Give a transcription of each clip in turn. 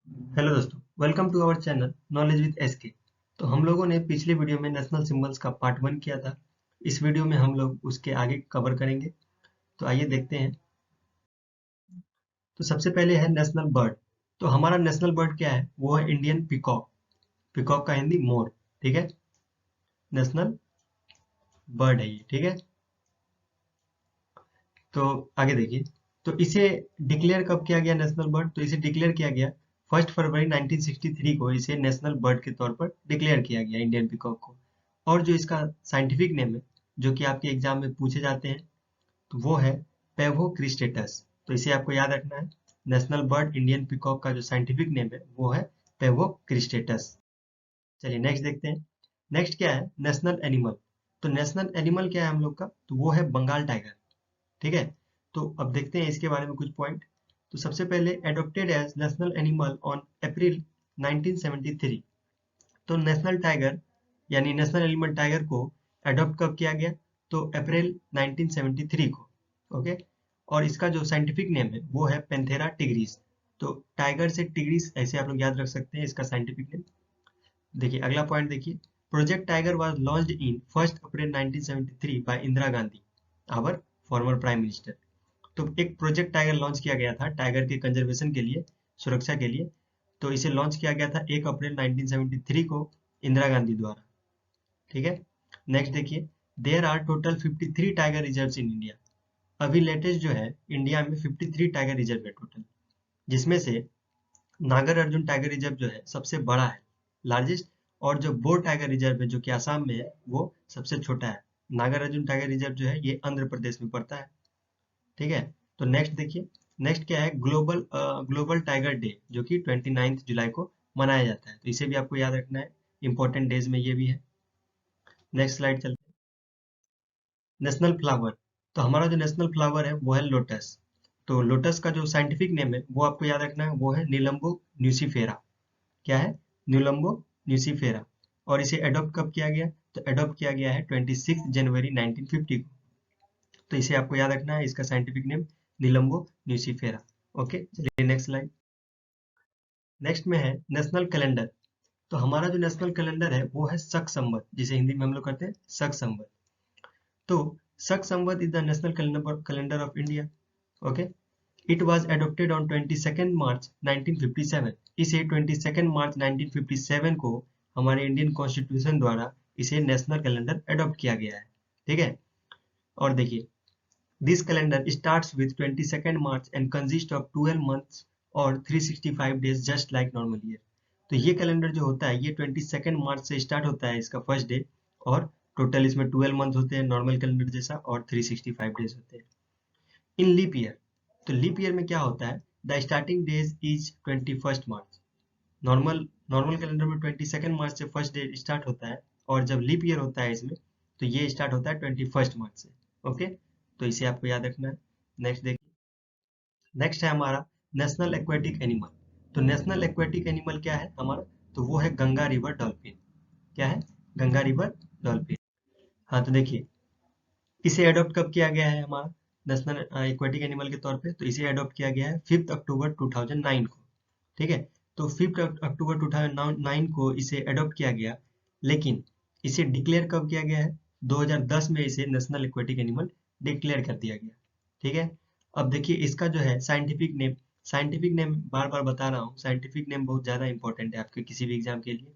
Hello दोस्तों, welcome to our channel knowledge with SK. तो हम लोगों ने पिछले वीडियो में नेशनल सिंबल्स का पार्ट 1 किया था। इस वीडियो में हम लोग उसके आगे कवर करेंगे। तो आइए देखते हैं। तो सबसे पहले है नेशनल बर्ड। तो हमारा नेशनल बर्ड क्या है? वो है इंडियन पीकॉक। पीकॉक का हिंदी मोर। ठीक है, नेशनल बर्ड है ये। ठीक है, तो आगे देखिए। तो इसे डिक्लेयर कब किया गया नेशनल बर्ड? तो इसे डिक्लेयर किया गया 1 फरवरी 1963 को। इसे नेशनल बर्ड के तौर पर डिक्लेयर किया गया इंडियन पीकॉक को। और जो इसका साइंटिफिक नेम है, जो कि आपके एग्जाम में पूछे जाते हैं, तो वो है पेवो क्रिस्टेटस। तो इसे आपको याद रखना है। नेशनल बर्ड इंडियन पीकॉक का जो साइंटिफिक नेम है वो है पेवो क्रिस्टेटस। चलिए नेक्स्ट देखते हैं। नेक्स्ट क्या है? National animal. तो नेशनल एनिमल क्या है हम लोग का? तो वो है बंगाल टाइगर। ठीक है, तो अब देखते हैं इसके बारे में कुछ पॉइंट। तो सबसे पहले adopted as national animal on April 1973। तो नेशनल टाइगर यानी नेशनल एनिमल टाइगर को अडॉप्ट कब किया गया? तो अप्रैल 1973 को। ओके, और इसका जो साइंटिफिक नेम है वो है पेंथेरा टिग्रिस। तो टाइगर से टिग्रिस ऐसे आप लोग याद रख सकते हैं इसका साइंटिफिक नेम। देखिए अगला पॉइंट देखिए। Project tiger was launched in 1 April 1973 by Indira Gandhi, our former prime minister. तो एक प्रोजेक्ट टाइगर लॉन्च किया गया था टाइगर के कंजर्वेशन के लिए, सुरक्षा के लिए। तो इसे लॉन्च किया गया था 1 अप्रैल 1973 को इंदिरा गांधी द्वारा। ठीक है, नेक्स्ट देखिए। There are total 53 tiger reserves in India. अभी लेटेस्ट जो है, इंडिया में 53 टाइगर रिजर्व है टोटल, जिसमें से नागर अर्जुन टाइगर रिजर्व जो है सबसे बड़ा है, लार्जेस्ट। और जो बोर टाइगर रिजर्व है जो कि आसाम में है, वो सबसे छोटा है। नागर अर्जुन टाइगर रिजर्व जो है ये आंध्र प्रदेश में पड़ता है। ठीक है, तो नेक्स्ट देखिए। नेक्स्ट क्या है? ग्लोबल टाइगर डे, जो कि 29 जुलाई को मनाया जाता है। तो इसे भी आपको याद रखना है, इंपॉर्टेंट डेज में ये भी है। नेक्स्ट स्लाइड चलते हैं। National flower. तो हमारा जो नेशनल फ्लावर है वो है लोटस। तो लोटस का जो साइंटिफिक नेम है वो आपको याद रखना है, वो है निलंबो न्यूसीफेरा। क्या है? निलंबो न्यूसीफेरा। और इसे अडॉप्ट कब किया गया? तो अडॉप्ट किया गया है 26 जनवरी 1950 को। तो इसे आपको याद रखना है, इसका साइंटिफिक नेम निलंबो न्यूसीफेरा। ओके, चलिए नेक्स्ट स्लाइड। नेक्स्ट में है नेशनल कैलेंडर। तो हमारा जो नेशनल कैलेंडर है वो है शक संवत, जिसे हिंदी में हम लोग कहते हैं शक संवत। तो Shaka Samvat is the national calendar of India. Okay, it was adopted on 22nd March 1957। इसे 22nd मार्च 1957 को हमारे इंडियन कॉन्स्टिट्यूशन द्वारा इसे नेशनल कैलेंडर अडॉप्ट किया गया है। ठीक है, और देखिए, this calendar starts with 22nd March and consist of 12 months और 365 days just like normal year. तो ये कैलेंडर जो होता है ये 22nd मार्च से स्टार्ट होता है, इसका फर्स्ट डे। और टोटल इसमें 12 मंथ होते हैं नॉर्मल कैलेंडर जैसा, और 365 डेज होते हैं। इन लीप ईयर। तो लीप ईयर में क्या होता है? The starting days is 21 March. Normal normal calendar में 22nd मार्च से फर्स्ट डे स्टार्ट होता है, और जब लीप ईयर होता है इसमें, तो ये स्टार्ट होता है 21 मार्च से। ओके, तो इसे आपको याद रखना है। नेक्स्ट देखिए। नेक्स्ट है हमारा नेशनल एक्वेटिक एनिमल। तो नेशनल एक्वेटिक एनिमल क्या है हमारा? तो वो है गंगा रिवर डॉल्फिन। क्या है? Ganga river dolphin. हाँ, तो देखिए, इसे अडॉप्ट कब किया गया है हमारा नेशनल एक्वेटिक एनिमल के तौर पे? तो इसे अडॉप्ट किया गया है 5 अक्टूबर 2009 को। ठीक है, तो 5 अक्टूबर 2009 को इसे अडॉप्ट किया गया। लेकिन इसे डिक्लेयर कब किया गया है? 2010 में इसे नेशनल एक्वेटिक एनिमल डिक्लेयर कर दिया गया। ठीक है, अब देखिए इसका जो है साइंटिफिक नेम बार बार बता रहा हूँ, साइंटिफिक नेम बहुत ज्यादा इंपॉर्टेंट है आपके किसी भी एग्जाम के लिए।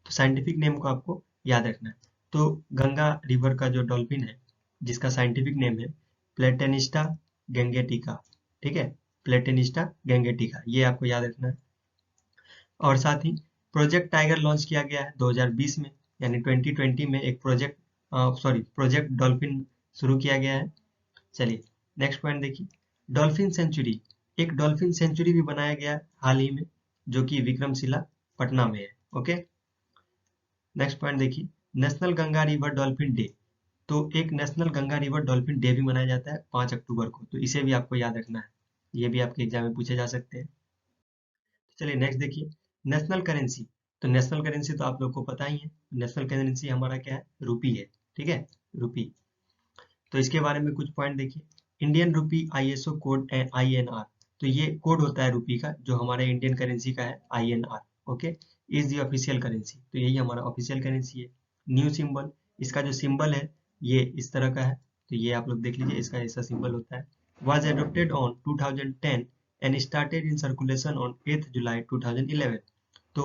तो साइंटिफिक नेम को आपको याद रखना है। तो गंगा रिवर का जो डॉल्फिन है, जिसका साइंटिफिक नेम है प्लेटेनिस्टा गेंगेटिका। ठीक है, प्लेटेनिस्टा गेंगेटिका, ये आपको याद रखना है। और साथ ही प्रोजेक्ट टाइगर लॉन्च किया गया है 2020 में, यानी 2020 में एक प्रोजेक्ट डॉल्फिन शुरू किया गया है। चलिए नेक्स्ट पॉइंट देखिए। Dolphin century. एक डॉल्फिन सेंचुरी भी बनाया गया है हाल ही में, जो कि विक्रमशिला पटना में है। ओके, नेक्स्ट पॉइंट देखिए। National Ganga river dolphin day. तो एक national Ganga river dolphin day भी मनाया जाता है 5 अक्टूबर को। तो इसे भी आपको याद रखना है, ये भी आपके एग्जाम में पूछे जा सकते हैं। चलिए नेक्स्ट देखिए। National currency. तो नेशनल करेंसी तो आप लोग को पता ही है, नेशनल करेंसी हमारा क्या है? रुपी है। ठीक है, रुपी। तो इसके बारे में कुछ पॉइंट देखिए। Indian rupee ISO code INR। तो ये कोड होता है रुपी का, जो हमारे इंडियन करेंसी का है INR। Okay, is the official currency, तो यही हमारा ऑफिशियल करेंसी है। न्यू सिंबल, इसका जो सिंबल है ये इस तरह का है, तो ये आप लोग देख लीजिए, इसका ऐसा सिंबल होता है। was adopted on 2010 and started in circulation on 8th July 2011। तो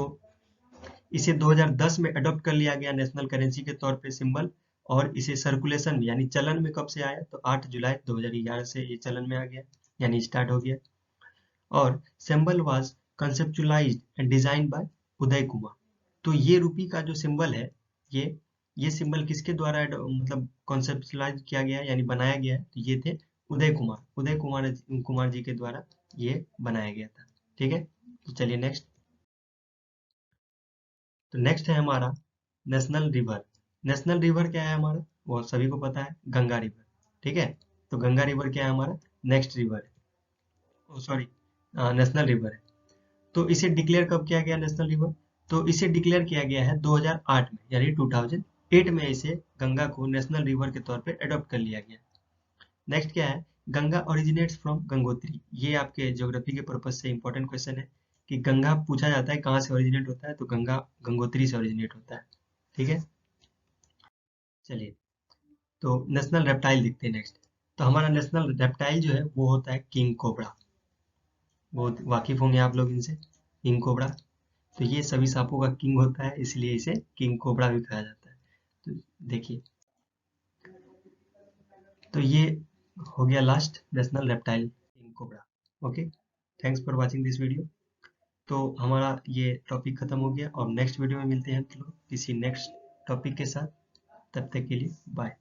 इसे 2010 में अडॉप्ट कर लिया गया नेशनल करेंसी के तौर पे सिंबल, और इसे सर्कुलेशन में यानी चलन में कब से आया, तो 8 जुलाई 2011 से ये चलन में आ गया, यानी स्टार्ट हो गया। और symbol was conceptualized and design by Uday Kumar. तो ये रुपी का जो सिंबल है, ये सिंबल किसके द्वारा मतलब कॉन्सेप्चुलाइज किया गया है यानी बनाया गया है, तो ये थे उदय कुमार जी के द्वारा ये बनाया गया था। ठीक है, तो चलिए नेक्स्ट। तो नेक्स्ट है हमारा नेशनल रिवर। नेशनल रिवर क्या है हमारा, वो सभी को पता है, गंगा रिवर। ठीक है, तो गंगा रिवर क्या है हमारा, नेक्स्ट रिवर है, ओ सॉरी, नेशनल रिवर है। तो इसे डिक्लेयर कब किया गया नेशनल रिवर, तो इसे डिक्लेयर किया गया है 2008 में, यानी 2008 में इसे गंगा को नेशनल रिवर के तौर पे अडॉप्ट कर लिया गया। नेक्स्ट क्या है, गंगा ओरिजिनेट्स फ्रॉम गंगोत्री। ये आपके ज्योग्राफी के पर्पज से इंपॉर्टेंट क्वेश्चन है कि गंगा पूछा जाता है कहाँ से ओरिजिनेट होता है, तो गंगा गंगोत्री से ओरिजिनेट होता है। ठीक है, चलिए, तो नेशनल रेप्टाइल दिखते हैं नेक्स्ट। तो हमारा नेशनल रेप्टाइल जो है वो होता है किंग कोबरा। बहुत वाकिफ होंगे आप लोग इनसे, किंग कोबरा। तो ये सभी सांपों का किंग होता है, इसलिए इसे किंग कोबरा भी कहा जाता है। तो देखिए, तो ये हो गया last national reptile king cobra. Okay, thanks for watching this video. तो हमारा ये टॉपिक खत्म हो गया, और नेक्स्ट वीडियो में मिलते हैं हम लोग किसी नेक्स्ट टॉपिक के साथ। तब तक के लिए बाय।